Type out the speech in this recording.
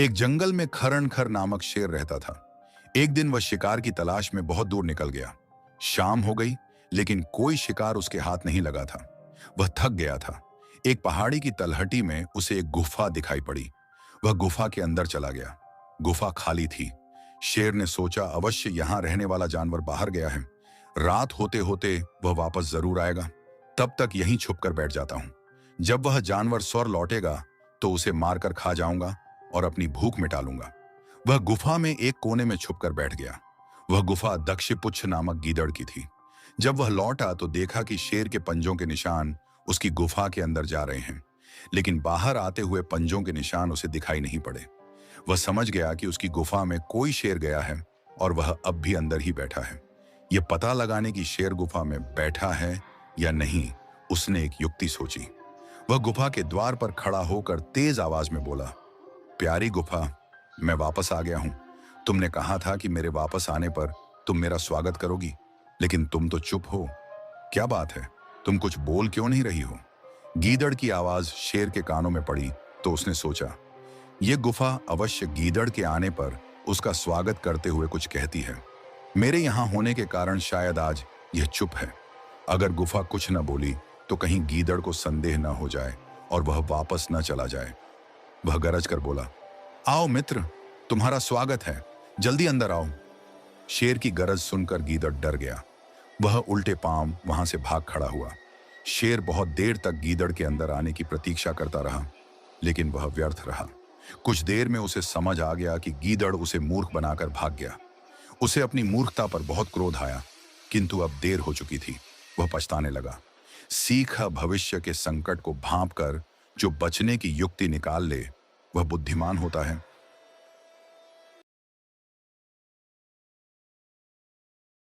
एक जंगल में खरन-खर नामक शेर रहता था। एक दिन वह शिकार की तलाश में बहुत दूर निकल गया। शाम हो गई, लेकिन कोई शिकार उसके हाथ नहीं लगा था। वह थक गया था। एक पहाड़ी की तलहटी में उसे एक गुफा दिखाई पड़ी। वह गुफा के अंदर चला गया। गुफा खाली थी। शेर ने सोचा, अवश्य यहाँ रहने वाला जानवर बाहर गया है। रात होते होते वह वापस जरूर आएगा। तब तक यहीं छुपकर बैठ जाता हूं। जब वह जानवर स्वर लौटेगा तो उसे मारकर खा जाऊंगा और अपनी भूख मिटा लूंगा। वह गुफा में एक कोने में छुपकर बैठ गया। वह गुफा दक्षपुच्छ नामक गीदड़ की थी। जब वह लौटा तो देखा कि शेर के पंजों के निशान उसकी गुफा के अंदर जा रहे हैं, लेकिन बाहर आते हुए पंजों के निशान उसे दिखाई नहीं पड़े। वह समझ गया कि उसकी गुफा में कोई शेर गया है और वह अब भी अंदर ही बैठा है। यह पता लगाने की शेर गुफा में बैठा है या नहीं, उसने एक युक्ति सोची। वह गुफा के द्वार पर खड़ा होकर तेज आवाज में बोला, प्यारी गुफा, मैं वापस आ गया हूं। तुमने कहा था कि मेरे वापस आने पर तुम मेरा स्वागत करोगी, लेकिन तुम तो चुप हो। क्या बात है, तुम कुछ बोल क्यों नहीं रही हो? गीदड़ की आवाज शेर के कानों में पड़ी तो उसने सोचा, यह गुफा अवश्य गीदड़ के आने पर उसका स्वागत करते हुए कुछ कहती है। मेरे यहां होने के कारण शायद आज यह चुप है। अगर गुफा कुछ न बोली तो कहीं गीदड़ को संदेह न हो जाए और वह वापस न चला जाए। वह गरज कर बोला, आओ मित्र, तुम्हारा स्वागत है, जल्दी अंदर आओ। शेर की गरज सुनकर गीदड़ डर गया। वह उल्टे पांव वहां से भाग खड़ा हुआ। शेर बहुत देर तक गीदड़ के अंदर आने की प्रतीक्षा करता रहा, लेकिन वह व्यर्थ रहा। कुछ देर में उसे समझ आ गया कि गीदड़ उसे मूर्ख बनाकर भाग गया। उसे अपनी मूर्खता पर बहुत क्रोध आया, किंतु अब देर हो चुकी थी। वह पछताने लगा। सीखा भविष्य के संकट को भांप कर जो बचने की युक्ति निकाल ले, वह बुद्धिमान होता है।